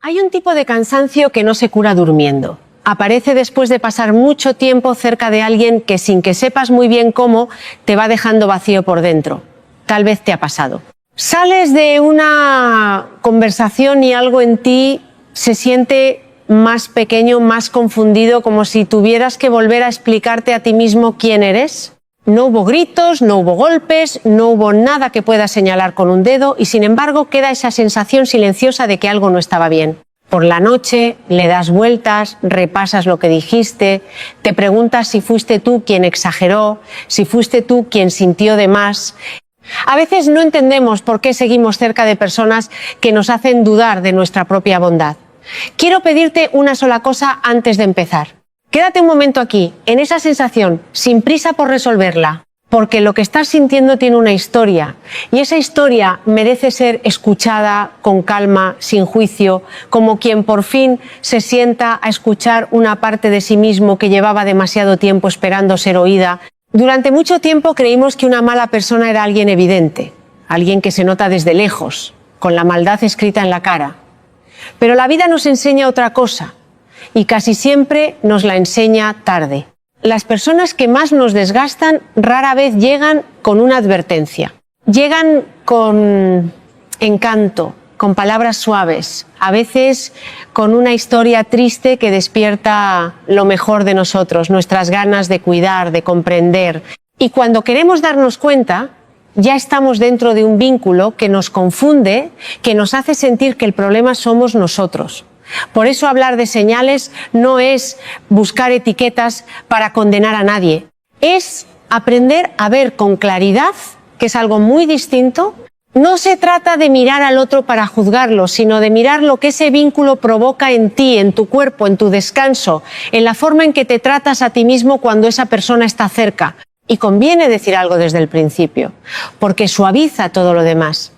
Hay un tipo de cansancio que no se cura durmiendo. Aparece después de pasar mucho tiempo cerca de alguien que, sin que sepas muy bien cómo, te va dejando vacío por dentro. Tal vez te ha pasado. Sales de una conversación y algo en ti se siente más pequeño, más confundido, como si tuvieras que volver a explicarte a ti mismo quién eres. No hubo gritos, no hubo golpes, no hubo nada que pueda señalar con un dedo y, sin embargo, queda esa sensación silenciosa de que algo no estaba bien. Por la noche le das vueltas, repasas lo que dijiste, te preguntas si fuiste tú quien exageró, si fuiste tú quien sintió de más. A veces no entendemos por qué seguimos cerca de personas que nos hacen dudar de nuestra propia bondad. Quiero pedirte una sola cosa antes de empezar. Quédate un momento aquí, en esa sensación, sin prisa por resolverla, porque lo que estás sintiendo tiene una historia, y esa historia merece ser escuchada con calma, sin juicio, como quien por fin se sienta a escuchar una parte de sí mismo que llevaba demasiado tiempo esperando ser oída. Durante mucho tiempo creímos que una mala persona era alguien evidente, alguien que se nota desde lejos, con la maldad escrita en la cara. Pero la vida nos enseña otra cosa, y casi siempre nos la enseña tarde. Las personas que más nos desgastan rara vez llegan con una advertencia. Llegan con encanto, con palabras suaves, a veces con una historia triste que despierta lo mejor de nosotros, nuestras ganas de cuidar, de comprender. Y cuando queremos darnos cuenta, ya estamos dentro de un vínculo que nos confunde, que nos hace sentir que el problema somos nosotros. Por eso hablar de señales no es buscar etiquetas para condenar a nadie. Es aprender a ver con claridad, que es algo muy distinto. No se trata de mirar al otro para juzgarlo, sino de mirar lo que ese vínculo provoca en ti, en tu cuerpo, en tu descanso, en la forma en que te tratas a ti mismo cuando esa persona está cerca. Y conviene decir algo desde el principio, porque suaviza todo lo demás.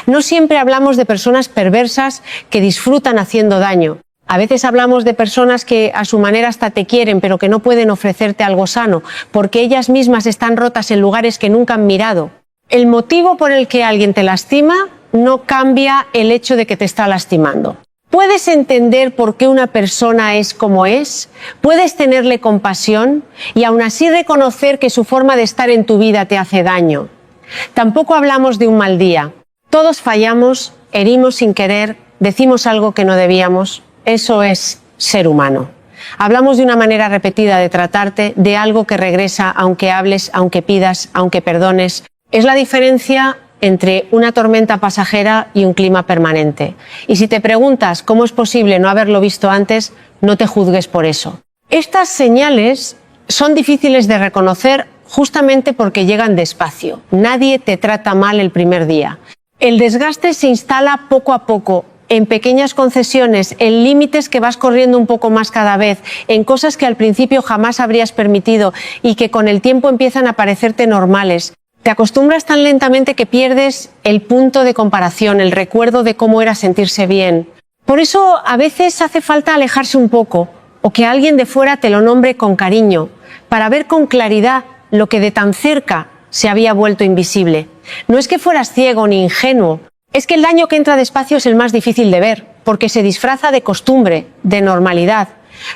No siempre hablamos de personas perversas que disfrutan haciendo daño. A veces hablamos de personas que a su manera hasta te quieren, pero que no pueden ofrecerte algo sano, porque ellas mismas están rotas en lugares que nunca han mirado. El motivo por el que alguien te lastima no cambia el hecho de que te está lastimando. ¿Puedes entender por qué una persona es como es? ¿Puedes tenerle compasión y aún así reconocer que su forma de estar en tu vida te hace daño? Tampoco hablamos de un mal día. Todos fallamos, herimos sin querer, decimos algo que no debíamos. Eso es ser humano. Hablamos de una manera repetida de tratarte, de algo que regresa aunque hables, aunque pidas, aunque perdones. Es la diferencia entre una tormenta pasajera y un clima permanente. Y si te preguntas cómo es posible no haberlo visto antes, no te juzgues por eso. Estas señales son difíciles de reconocer justamente porque llegan despacio. Nadie te trata mal el primer día. El desgaste se instala poco a poco, en pequeñas concesiones, en límites que vas corriendo un poco más cada vez, en cosas que al principio jamás habrías permitido y que con el tiempo empiezan a parecerte normales. Te acostumbras tan lentamente que pierdes el punto de comparación, el recuerdo de cómo era sentirse bien. Por eso a veces hace falta alejarse un poco, o que alguien de fuera te lo nombre con cariño, para ver con claridad lo que de tan cerca se había vuelto invisible. No es que fueras ciego ni ingenuo, es que el daño que entra despacio es el más difícil de ver, porque se disfraza de costumbre, de normalidad.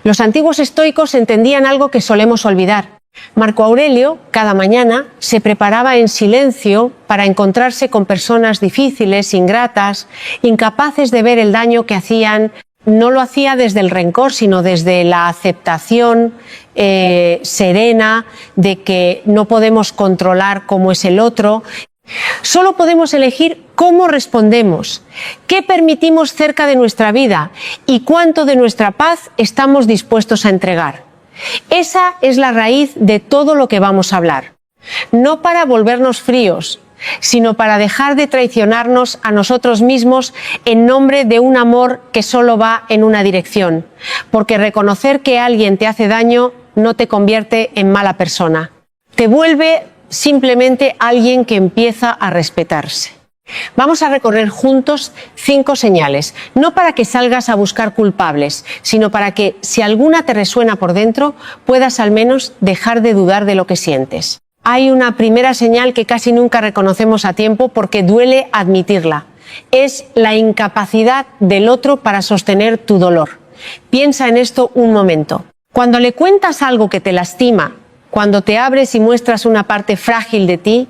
Los antiguos estoicos entendían algo que solemos olvidar. Marco Aurelio, cada mañana, se preparaba en silencio para encontrarse con personas difíciles, ingratas, incapaces de ver el daño que hacían. No lo hacía desde el rencor, sino desde la aceptación serena de que no podemos controlar cómo es el otro. Solo podemos elegir cómo respondemos, qué permitimos cerca de nuestra vida y cuánto de nuestra paz estamos dispuestos a entregar. Esa es la raíz de todo lo que vamos a hablar. No para volvernos fríos, sino para dejar de traicionarnos a nosotros mismos en nombre de un amor que solo va en una dirección. Porque reconocer que alguien te hace daño no te convierte en mala persona. Te vuelve simplemente alguien que empieza a respetarse. Vamos a recorrer juntos 5 señales, no para que salgas a buscar culpables, sino para que, si alguna te resuena por dentro, puedas al menos dejar de dudar de lo que sientes. Hay una primera señal que casi nunca reconocemos a tiempo porque duele admitirla. es la incapacidad del otro para sostener tu dolor. Piensa en esto un momento. Cuando le cuentas algo que te lastima, cuando te abres y muestras una parte frágil de ti,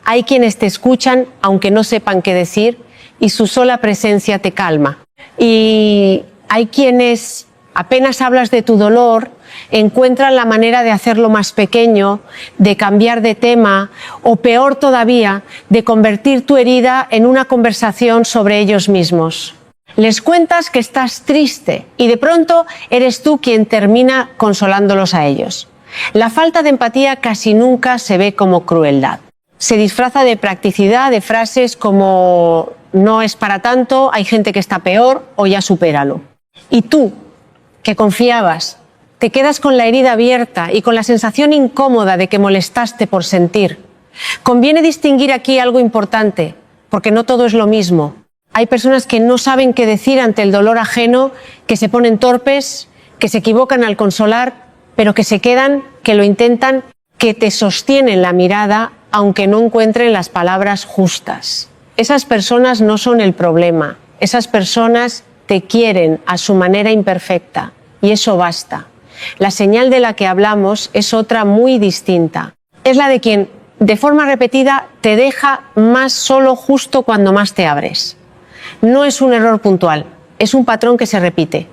hay quienes te escuchan aunque no sepan qué decir y su sola presencia te calma. Y hay quienes, apenas hablas de tu dolor, encuentran la manera de hacerlo más pequeño, de cambiar de tema o, peor todavía, de convertir tu herida en una conversación sobre ellos mismos. Les cuentas que estás triste y de pronto eres tú quien termina consolándolos a ellos. La falta de empatía casi nunca se ve como crueldad. Se disfraza de practicidad, de frases como no es para tanto, hay gente que está peor o ya supéralo. Y tú, que confiabas, te quedas con la herida abierta y con la sensación incómoda de que molestaste por sentir. Conviene distinguir aquí algo importante, porque no todo es lo mismo. Hay personas que no saben qué decir ante el dolor ajeno, que se ponen torpes, que se equivocan al consolar, pero que se quedan, que lo intentan, que te sostienen la mirada aunque no encuentren las palabras justas. Esas personas no son el problema. Esas personas te quieren a su manera imperfecta y eso basta. La señal de la que hablamos es otra muy distinta. Es la de quien, de forma repetida, te deja más solo justo cuando más te abres. No es un error puntual, es un patrón que se repite.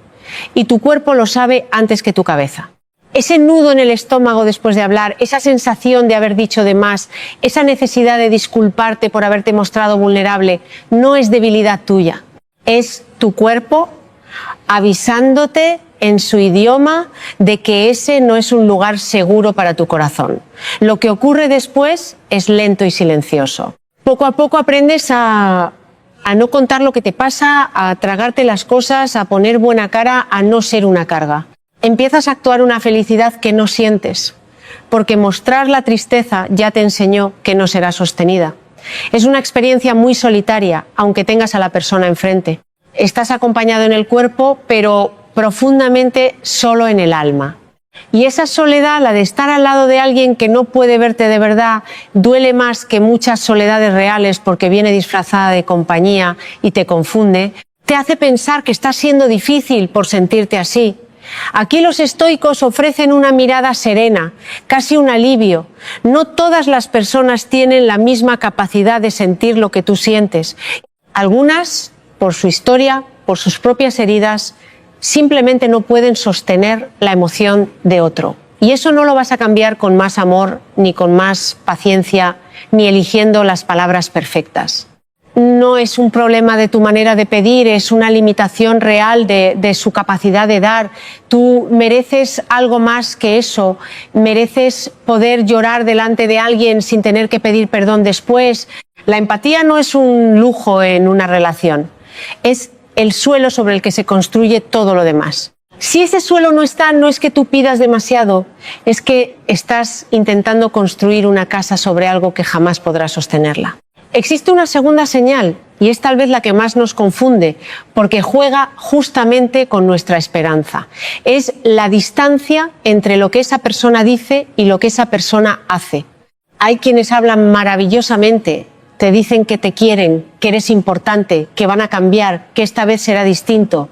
Y tu cuerpo lo sabe antes que tu cabeza. Ese nudo en el estómago después de hablar, esa sensación de haber dicho de más, esa necesidad de disculparte por haberte mostrado vulnerable, no es debilidad tuya. Es tu cuerpo avisándote en su idioma de que ese no es un lugar seguro para tu corazón. Lo que ocurre después es lento y silencioso. Poco a poco aprendes a no contar lo que te pasa, a tragarte las cosas, a poner buena cara, a no ser una carga. Empiezas a actuar una felicidad que no sientes, porque mostrar la tristeza ya te enseñó que no será sostenida. Es una experiencia muy solitaria, aunque tengas a la persona enfrente. Estás acompañado en el cuerpo, pero profundamente solo en el alma. Y esa soledad, la de estar al lado de alguien que no puede verte de verdad, duele más que muchas soledades reales porque viene disfrazada de compañía y te confunde, te hace pensar que está siendo difícil por sentirte así. Aquí los estoicos ofrecen una mirada serena, casi un alivio. No todas las personas tienen la misma capacidad de sentir lo que tú sientes. Algunas, por su historia, por sus propias heridas, simplemente no pueden sostener la emoción de otro. Y eso no lo vas a cambiar con más amor, ni con más paciencia, ni eligiendo las palabras perfectas. No es un problema de tu manera de pedir, es una limitación real de su capacidad de dar. Tú mereces algo más que eso, mereces poder llorar delante de alguien sin tener que pedir perdón después. La empatía no es un lujo en una relación, es el suelo sobre el que se construye todo lo demás. Si ese suelo no está, no es que tú pidas demasiado, es que estás intentando construir una casa sobre algo que jamás podrás sostenerla. Existe una segunda señal, y es tal vez la que más nos confunde, porque juega justamente con nuestra esperanza. Es la distancia entre lo que esa persona dice y lo que esa persona hace. Hay quienes hablan maravillosamente, te dicen que te quieren, que eres importante, que van a cambiar, que esta vez será distinto.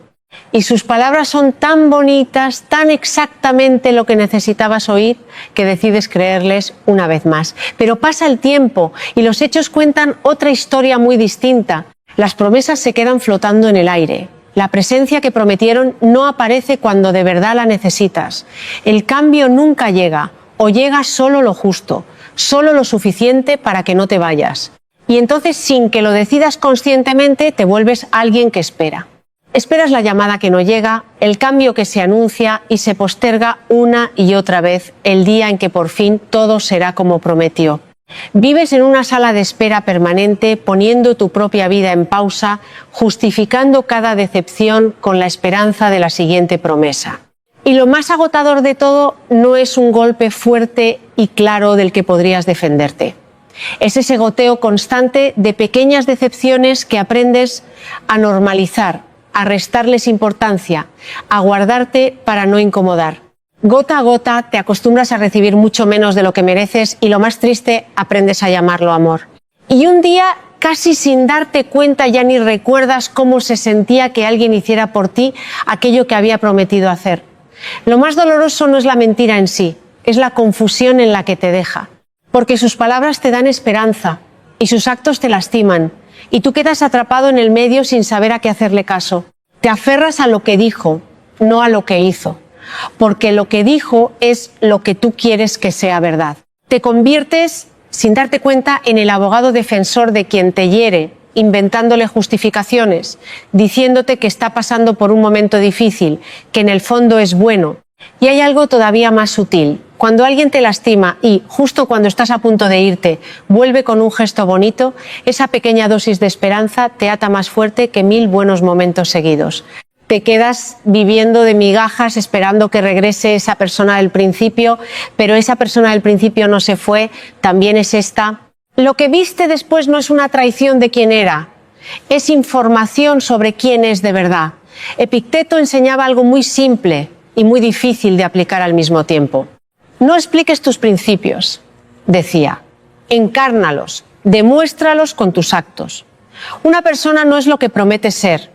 Y sus palabras son tan bonitas, tan exactamente lo que necesitabas oír, que decides creerles una vez más. Pero pasa el tiempo y los hechos cuentan otra historia muy distinta. Las promesas se quedan flotando en el aire. La presencia que prometieron no aparece cuando de verdad la necesitas. El cambio nunca llega, o llega solo lo justo, solo lo suficiente para que no te vayas. Y entonces, sin que lo decidas conscientemente, te vuelves alguien que espera. Esperas la llamada que no llega, el cambio que se anuncia y se posterga una y otra vez el día en que por fin todo será como prometió. Vives en una sala de espera permanente, poniendo tu propia vida en pausa, justificando cada decepción con la esperanza de la siguiente promesa. Y lo más agotador de todo no es un golpe fuerte y claro del que podrías defenderte. Es ese goteo constante de pequeñas decepciones que aprendes a normalizar, a restarles importancia, a guardarte para no incomodar. Gota a gota te acostumbras a recibir mucho menos de lo que mereces y lo más triste, aprendes a llamarlo amor. Y un día casi sin darte cuenta ya ni recuerdas cómo se sentía que alguien hiciera por ti aquello que había prometido hacer. Lo más doloroso no es la mentira en sí, es la confusión en la que te deja. Porque sus palabras te dan esperanza y sus actos te lastiman, y tú quedas atrapado en el medio sin saber a qué hacerle caso. Te aferras a lo que dijo, no a lo que hizo, porque lo que dijo es lo que tú quieres que sea verdad. Te conviertes, sin darte cuenta, en el abogado defensor de quien te hiere, inventándole justificaciones, diciéndote que está pasando por un momento difícil, que en el fondo es bueno. Y hay algo todavía más sutil. Cuando alguien te lastima y, justo cuando estás a punto de irte, vuelve con un gesto bonito, esa pequeña dosis de esperanza te ata más fuerte que 1000 buenos momentos seguidos. Te quedas viviendo de migajas esperando que regrese esa persona del principio, pero esa persona del principio no se fue, también es esta. Lo que viste después no es una traición de quién era, es información sobre quién es de verdad. Epicteto enseñaba algo muy simple y muy difícil de aplicar al mismo tiempo. No expliques tus principios, decía, encárnalos, demuéstralos con tus actos. Una persona no es lo que promete ser,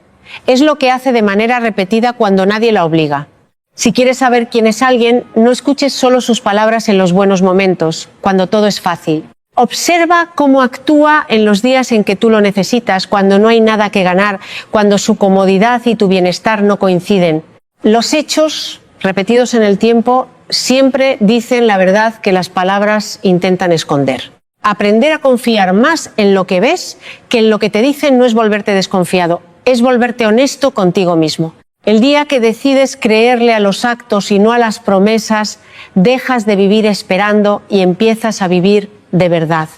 es lo que hace de manera repetida cuando nadie la obliga. Si quieres saber quién es alguien, no escuches solo sus palabras en los buenos momentos, cuando todo es fácil. Observa cómo actúa en los días en que tú lo necesitas, cuando no hay nada que ganar, cuando su comodidad y tu bienestar no coinciden. Los hechos, repetidos en el tiempo, siempre dicen la verdad que las palabras intentan esconder. Aprender a confiar más en lo que ves que en lo que te dicen no es volverte desconfiado, es volverte honesto contigo mismo. El día que decides creerle a los actos y no a las promesas, dejas de vivir esperando y empiezas a vivir de verdad.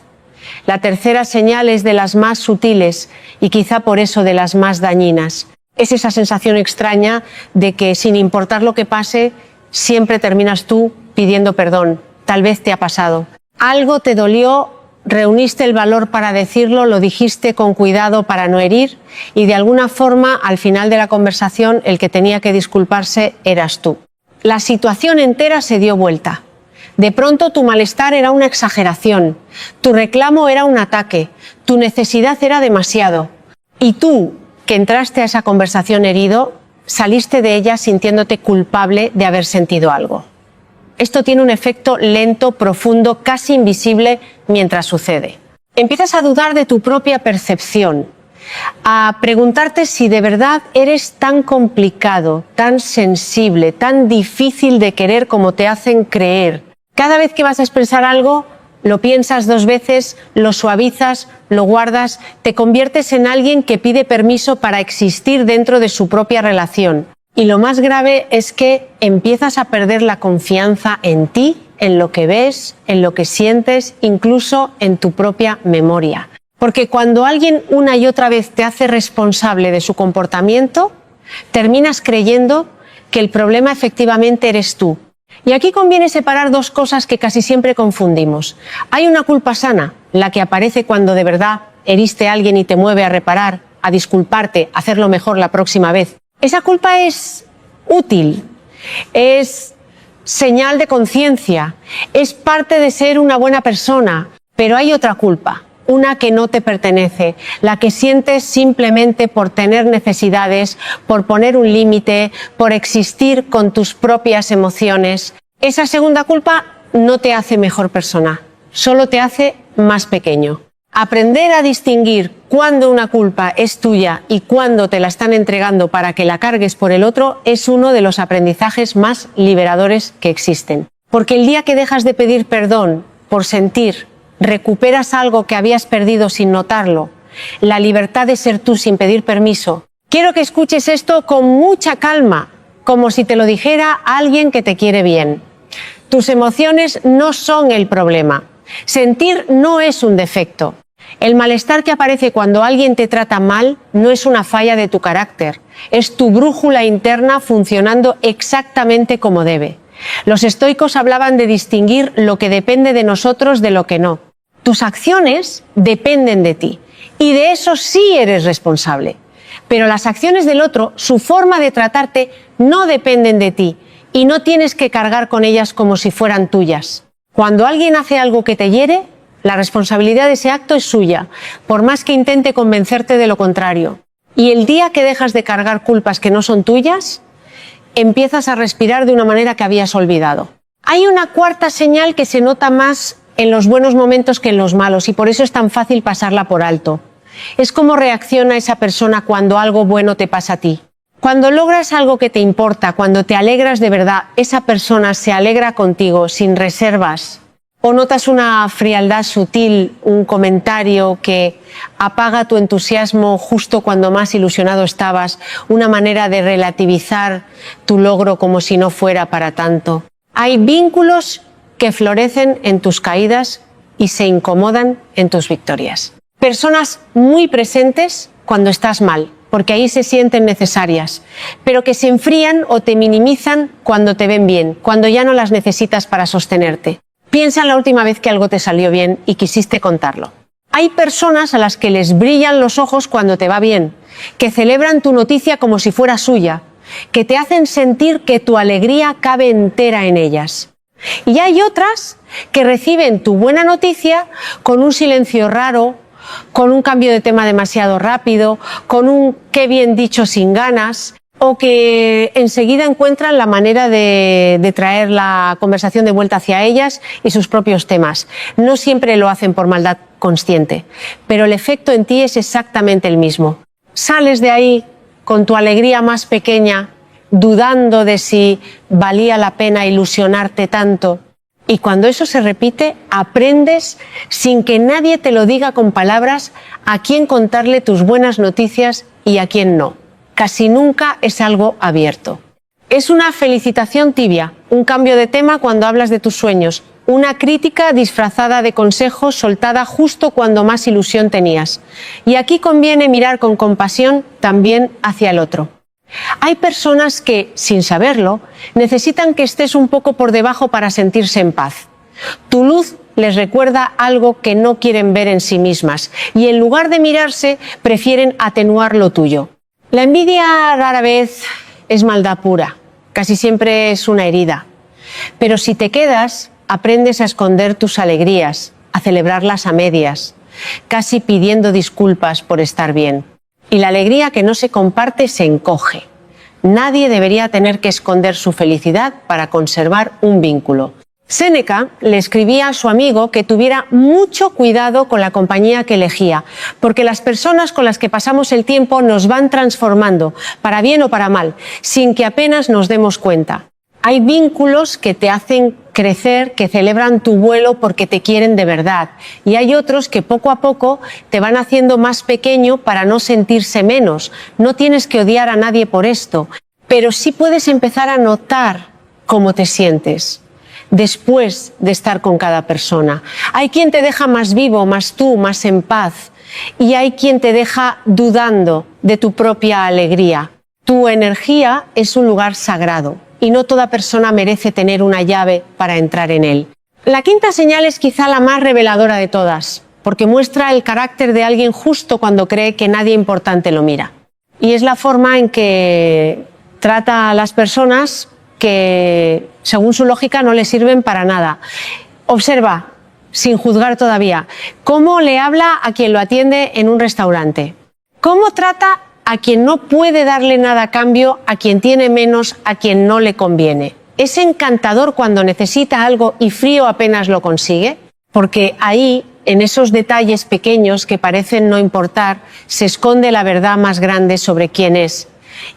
La tercera señal es de las más sutiles y quizá por eso de las más dañinas. Es esa sensación extraña de que, sin importar lo que pase, siempre terminas tú pidiendo perdón. Tal vez te ha pasado. Algo te dolió, reuniste el valor para decirlo, lo dijiste con cuidado para no herir y de alguna forma, al final de la conversación, el que tenía que disculparse eras tú. La situación entera se dio vuelta. De pronto tu malestar era una exageración, tu reclamo era un ataque, tu necesidad era demasiado. Y tú, que entraste a esa conversación herido, saliste de ella sintiéndote culpable de haber sentido algo. Esto tiene un efecto lento, profundo, casi invisible mientras sucede. Empiezas a dudar de tu propia percepción, a preguntarte si de verdad eres tan complicado, tan sensible, tan difícil de querer como te hacen creer. Cada vez que vas a expresar algo, lo piensas 2 veces, lo suavizas, lo guardas, te conviertes en alguien que pide permiso para existir dentro de su propia relación. Y lo más grave es que empiezas a perder la confianza en ti, en lo que ves, en lo que sientes, incluso en tu propia memoria. Porque cuando alguien una y otra vez te hace responsable de su comportamiento, terminas creyendo que el problema efectivamente eres tú. Y aquí conviene separar 2 cosas que casi siempre confundimos. Hay una culpa sana, la que aparece cuando de verdad heriste a alguien y te mueve a reparar, a disculparte, a hacerlo mejor la próxima vez. Esa culpa es útil, es señal de conciencia, es parte de ser una buena persona, pero hay otra culpa, una que no te pertenece, la que sientes simplemente por tener necesidades, por poner un límite, por existir con tus propias emociones. Esa segunda culpa no te hace mejor persona, solo te hace más pequeño. Aprender a distinguir cuándo una culpa es tuya y cuándo te la están entregando para que la cargues por el otro es uno de los aprendizajes más liberadores que existen. Porque el día que dejas de pedir perdón por sentir, recuperas algo que habías perdido sin notarlo, la libertad de ser tú sin pedir permiso. Quiero que escuches esto con mucha calma, como si te lo dijera alguien que te quiere bien. Tus emociones no son el problema. Sentir no es un defecto. El malestar que aparece cuando alguien te trata mal no es una falla de tu carácter, es tu brújula interna funcionando exactamente como debe. Los estoicos hablaban de distinguir lo que depende de nosotros de lo que no. Tus acciones dependen de ti y de eso sí eres responsable. Pero las acciones del otro, su forma de tratarte, no dependen de ti y no tienes que cargar con ellas como si fueran tuyas. Cuando alguien hace algo que te hiere, La responsabilidad de ese acto es suya, por más que intente convencerte de lo contrario. Y el día que dejas de cargar culpas que no son tuyas, empiezas a respirar de una manera que habías olvidado. Hay una cuarta señal que se nota más en los buenos momentos que en los malos, y por eso es tan fácil pasarla por alto. Es cómo reacciona esa persona cuando algo bueno te pasa a ti. Cuando logras algo que te importa, cuando te alegras de verdad, esa persona se alegra contigo sin reservas. O notas una frialdad sutil, un comentario que apaga tu entusiasmo justo cuando más ilusionado estabas, una manera de relativizar tu logro como si no fuera para tanto. Hay vínculos que florecen en tus caídas y se incomodan en tus victorias. Personas muy presentes cuando estás mal, porque ahí se sienten necesarias, pero que se enfrían o te minimizan cuando te ven bien, cuando ya no las necesitas para sostenerte. Piensa en la última vez que algo te salió bien y quisiste contarlo. Hay personas a las que les brillan los ojos cuando te va bien, que celebran tu noticia como si fuera suya, que te hacen sentir que tu alegría cabe entera en ellas. Y hay otras que reciben tu buena noticia con un silencio raro, con un cambio de tema demasiado rápido, con un qué bien dicho sin ganas, o que enseguida encuentran la manera de traer la conversación de vuelta hacia ellas y sus propios temas. No siempre lo hacen por maldad consciente, pero el efecto en ti es exactamente el mismo. Sales de ahí con tu alegría más pequeña, dudando de si valía la pena ilusionarte tanto. Y cuando eso se repite, aprendes, sin que nadie te lo diga con palabras, a quién contarle tus buenas noticias y a quién no. Casi nunca es algo abierto. Es una felicitación tibia, un cambio de tema cuando hablas de tus sueños, una crítica disfrazada de consejo soltada justo cuando más ilusión tenías. Y aquí conviene mirar con compasión también hacia el otro. Hay personas que, sin saberlo, necesitan que estés un poco por debajo para sentirse en paz. Tu luz les recuerda algo que no quieren ver en sí mismas y en lugar de mirarse, prefieren atenuar lo tuyo. La envidia rara vez es maldad pura, casi siempre es una herida. Pero si te quedas, aprendes a esconder tus alegrías, a celebrarlas a medias, casi pidiendo disculpas por estar bien. Y la alegría que no se comparte se encoge. Nadie debería tener que esconder su felicidad para conservar un vínculo. Séneca le escribía a su amigo que tuviera mucho cuidado con la compañía que elegía, porque las personas con las que pasamos el tiempo nos van transformando, para bien o para mal, sin que apenas nos demos cuenta. Hay vínculos que te hacen crecer, que celebran tu vuelo porque te quieren de verdad, y hay otros que poco a poco te van haciendo más pequeño para no sentirse menos. No tienes que odiar a nadie por esto, pero sí puedes empezar a notar cómo te sientes después de estar con cada persona. Hay quien te deja más vivo, más tú, más en paz, y hay quien te deja dudando de tu propia alegría. Tu energía es un lugar sagrado y no toda persona merece tener una llave para entrar en él. La quinta señal es quizá la más reveladora de todas, porque muestra el carácter de alguien justo cuando cree que nadie importante lo mira. Y es la forma en que trata a las personas que, según su lógica, no le sirven para nada. Observa, sin juzgar todavía, cómo le habla a quien lo atiende en un restaurante. Cómo trata a quien no puede darle nada a cambio, a quien tiene menos, a quien no le conviene. ¿Es encantador cuando necesita algo y frío apenas lo consigue? Porque ahí, en esos detalles pequeños que parecen no importar, se esconde la verdad más grande sobre quién es.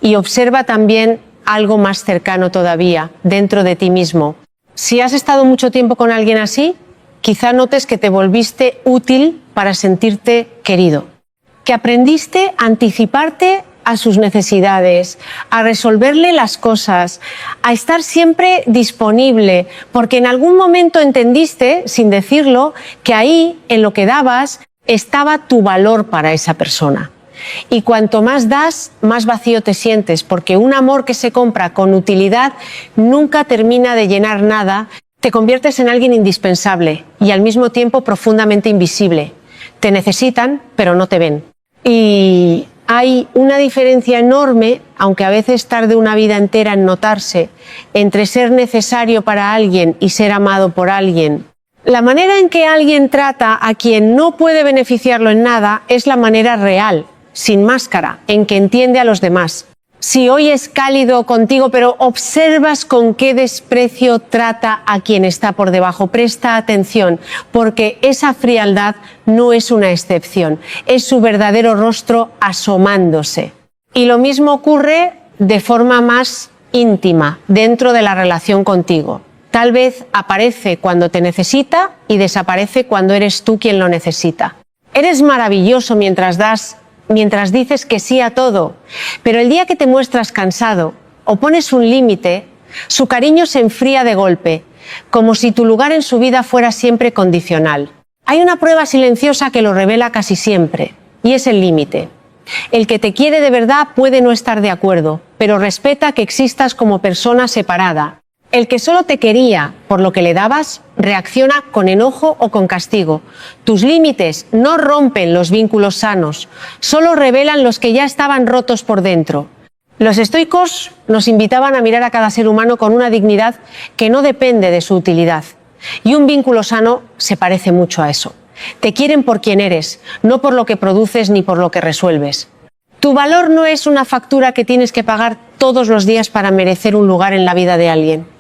Y observa también algo más cercano todavía, dentro de ti mismo. Si has estado mucho tiempo con alguien así, quizá notes que te volviste útil para sentirte querido, que aprendiste a anticiparte a sus necesidades, a resolverle las cosas, a estar siempre disponible, porque en algún momento entendiste, sin decirlo, que ahí, en lo que dabas, estaba tu valor para esa persona. Y cuanto más das, más vacío te sientes, porque un amor que se compra con utilidad nunca termina de llenar nada. Te conviertes en alguien indispensable y al mismo tiempo profundamente invisible. Te necesitan, pero no te ven. Y hay una diferencia enorme, aunque a veces tarde una vida entera en notarse, entre ser necesario para alguien y ser amado por alguien. La manera en que alguien trata a quien no puede beneficiarlo en nada es la manera real, sin máscara, en que entiende a los demás. Si hoy es cálido contigo, pero observas con qué desprecio trata a quien está por debajo, presta atención, porque esa frialdad no es una excepción, es su verdadero rostro asomándose. Y lo mismo ocurre de forma más íntima, dentro de la relación contigo. Tal vez aparece cuando te necesita y desaparece cuando eres tú quien lo necesita. Eres maravilloso mientras dices que sí a todo, pero el día que te muestras cansado o pones un límite, su cariño se enfría de golpe, como si tu lugar en su vida fuera siempre condicional. Hay una prueba silenciosa que lo revela casi siempre, y es el límite. El que te quiere de verdad puede no estar de acuerdo, pero respeta que existas como persona separada. El que solo te quería por lo que le dabas, reacciona con enojo o con castigo. Tus límites no rompen los vínculos sanos, solo revelan los que ya estaban rotos por dentro. Los estoicos nos invitaban a mirar a cada ser humano con una dignidad que no depende de su utilidad. Y un vínculo sano se parece mucho a eso. Te quieren por quien eres, no por lo que produces ni por lo que resuelves. Tu valor no es una factura que tienes que pagar todos los días para merecer un lugar en la vida de alguien.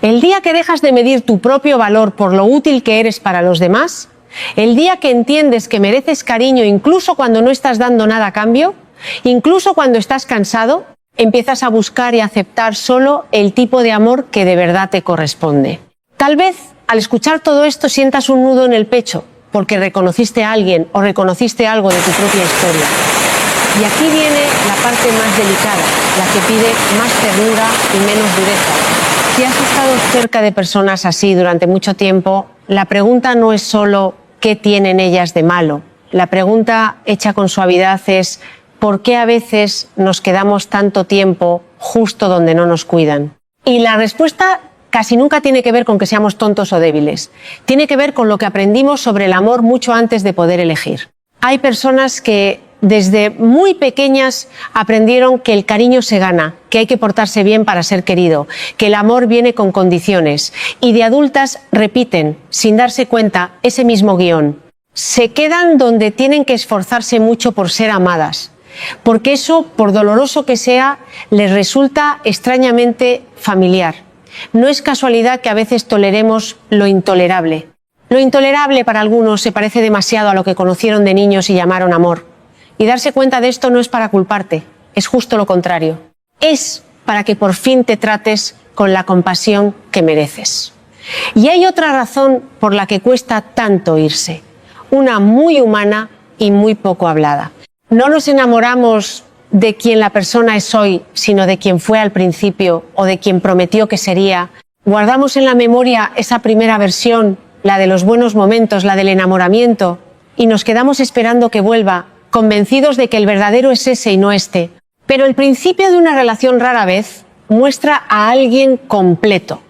El día que dejas de medir tu propio valor por lo útil que eres para los demás, el día que entiendes que mereces cariño incluso cuando no estás dando nada a cambio, incluso cuando estás cansado, empiezas a buscar y aceptar solo el tipo de amor que de verdad te corresponde. Tal vez al escuchar todo esto sientas un nudo en el pecho porque reconociste a alguien o reconociste algo de tu propia historia. Y aquí viene la parte más delicada, la que pide más ternura y menos dureza. Si has estado cerca de personas así durante mucho tiempo, la pregunta no es solo ¿qué tienen ellas de malo? La pregunta hecha con suavidad es ¿por qué a veces nos quedamos tanto tiempo justo donde no nos cuidan? Y la respuesta casi nunca tiene que ver con que seamos tontos o débiles. Tiene que ver con lo que aprendimos sobre el amor mucho antes de poder elegir. Hay personas que desde muy pequeñas aprendieron que el cariño se gana, que hay que portarse bien para ser querido, que el amor viene con condiciones, y de adultas repiten, sin darse cuenta, ese mismo guión. Se quedan donde tienen que esforzarse mucho por ser amadas, porque eso, por doloroso que sea, les resulta extrañamente familiar. No es casualidad que a veces toleremos lo intolerable. Lo intolerable para algunos se parece demasiado a lo que conocieron de niños y llamaron amor. Y darse cuenta de esto no es para culparte, es justo lo contrario. Es para que por fin te trates con la compasión que mereces. Y hay otra razón por la que cuesta tanto irse, una muy humana y muy poco hablada. No nos enamoramos de quien la persona es hoy, sino de quien fue al principio o de quien prometió que sería. Guardamos en la memoria esa primera versión, la de los buenos momentos, la del enamoramiento, y nos quedamos esperando que vuelva, convencidos de que el verdadero es ese y no este. Pero el principio de una relación rara vez muestra a alguien completo.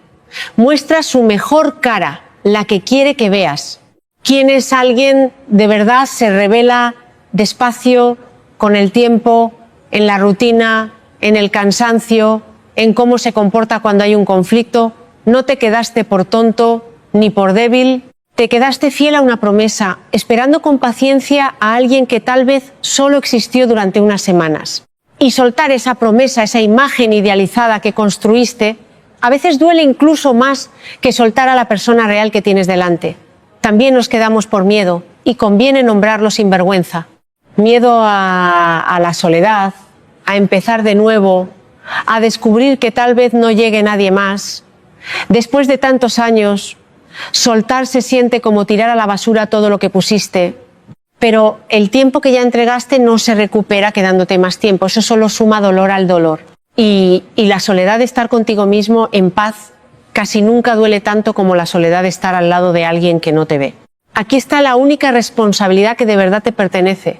Muestra su mejor cara, la que quiere que veas. Quién es alguien de verdad se revela despacio, con el tiempo, en la rutina, en el cansancio, en cómo se comporta cuando hay un conflicto. No te quedaste por tonto ni por débil. Te quedaste fiel a una promesa, esperando con paciencia a alguien que tal vez solo existió durante unas semanas. Y soltar esa promesa, esa imagen idealizada que construiste, a veces duele incluso más que soltar a la persona real que tienes delante. También nos quedamos por miedo, y conviene nombrarlo sin vergüenza. Miedo a la soledad, a empezar de nuevo, a descubrir que tal vez no llegue nadie más. Después de tantos años, soltar se siente como tirar a la basura todo lo que pusiste, pero el tiempo que ya entregaste no se recupera quedándote más tiempo, eso solo suma dolor al dolor. Y la soledad de estar contigo mismo en paz casi nunca duele tanto como la soledad de estar al lado de alguien que no te ve. Aquí está la única responsabilidad que de verdad te pertenece,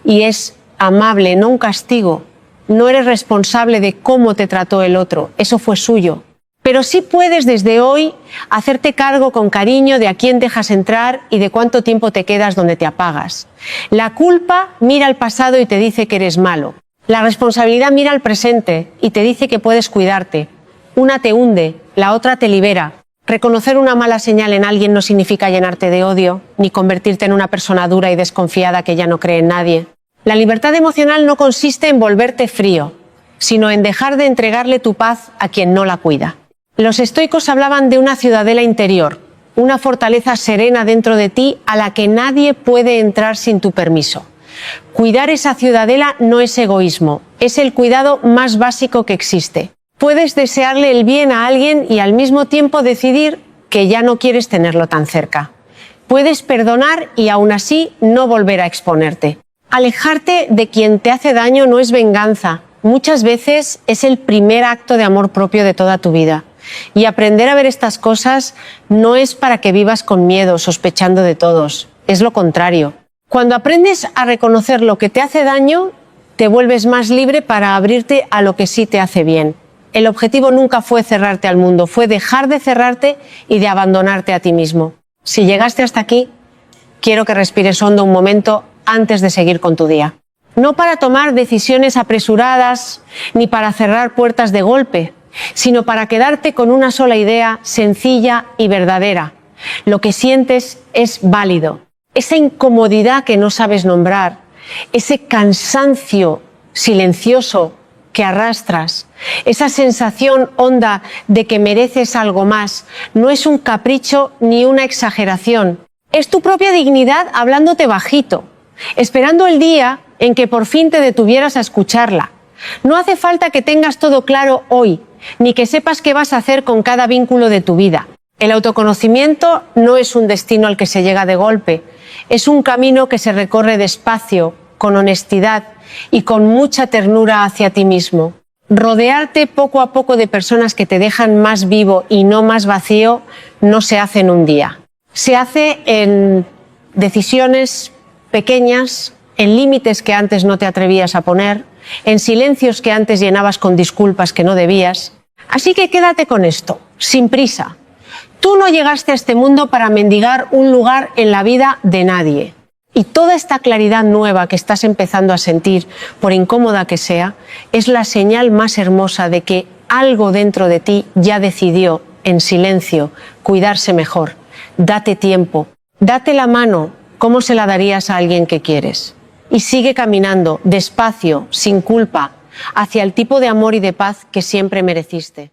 y es amable, no un castigo. No eres responsable de cómo te trató el otro, eso fue suyo. Pero sí puedes desde hoy hacerte cargo con cariño de a quién dejas entrar y de cuánto tiempo te quedas donde te apagas. La culpa mira al pasado y te dice que eres malo. La responsabilidad mira al presente y te dice que puedes cuidarte. Una te hunde, la otra te libera. Reconocer una mala señal en alguien no significa llenarte de odio, ni convertirte en una persona dura y desconfiada que ya no cree en nadie. La libertad emocional no consiste en volverte frío, sino en dejar de entregarle tu paz a quien no la cuida. Los estoicos hablaban de una ciudadela interior, una fortaleza serena dentro de ti a la que nadie puede entrar sin tu permiso. Cuidar esa ciudadela no es egoísmo, es el cuidado más básico que existe. Puedes desearle el bien a alguien y al mismo tiempo decidir que ya no quieres tenerlo tan cerca. Puedes perdonar y aún así no volver a exponerte. Alejarte de quien te hace daño no es venganza. Muchas veces es el primer acto de amor propio de toda tu vida. Y aprender a ver estas cosas no es para que vivas con miedo, sospechando de todos. Es lo contrario. Cuando aprendes a reconocer lo que te hace daño, te vuelves más libre para abrirte a lo que sí te hace bien. El objetivo nunca fue cerrarte al mundo, fue dejar de cerrarte y de abandonarte a ti mismo. Si llegaste hasta aquí, quiero que respires hondo un momento antes de seguir con tu día. No para tomar decisiones apresuradas ni para cerrar puertas de golpe, sino para quedarte con una sola idea sencilla y verdadera. Lo que sientes es válido. Esa incomodidad que no sabes nombrar, ese cansancio silencioso que arrastras, esa sensación honda de que mereces algo más, no es un capricho ni una exageración. Es tu propia dignidad hablándote bajito, esperando el día en que por fin te detuvieras a escucharla. No hace falta que tengas todo claro hoy, ni que sepas qué vas a hacer con cada vínculo de tu vida. El autoconocimiento no es un destino al que se llega de golpe, es un camino que se recorre despacio, con honestidad y con mucha ternura hacia ti mismo. Rodearte poco a poco de personas que te dejan más vivo y no más vacío no se hace en un día. Se hace en decisiones pequeñas, en límites que antes no te atrevías a poner, en silencios que antes llenabas con disculpas que no debías. Así que quédate con esto, sin prisa. Tú no llegaste a este mundo para mendigar un lugar en la vida de nadie. Y toda esta claridad nueva que estás empezando a sentir, por incómoda que sea, es la señal más hermosa de que algo dentro de ti ya decidió, en silencio, cuidarse mejor. Date tiempo, date la mano, como se la darías a alguien que quieres. Y sigue caminando, despacio, sin culpa, hacia el tipo de amor y de paz que siempre mereciste.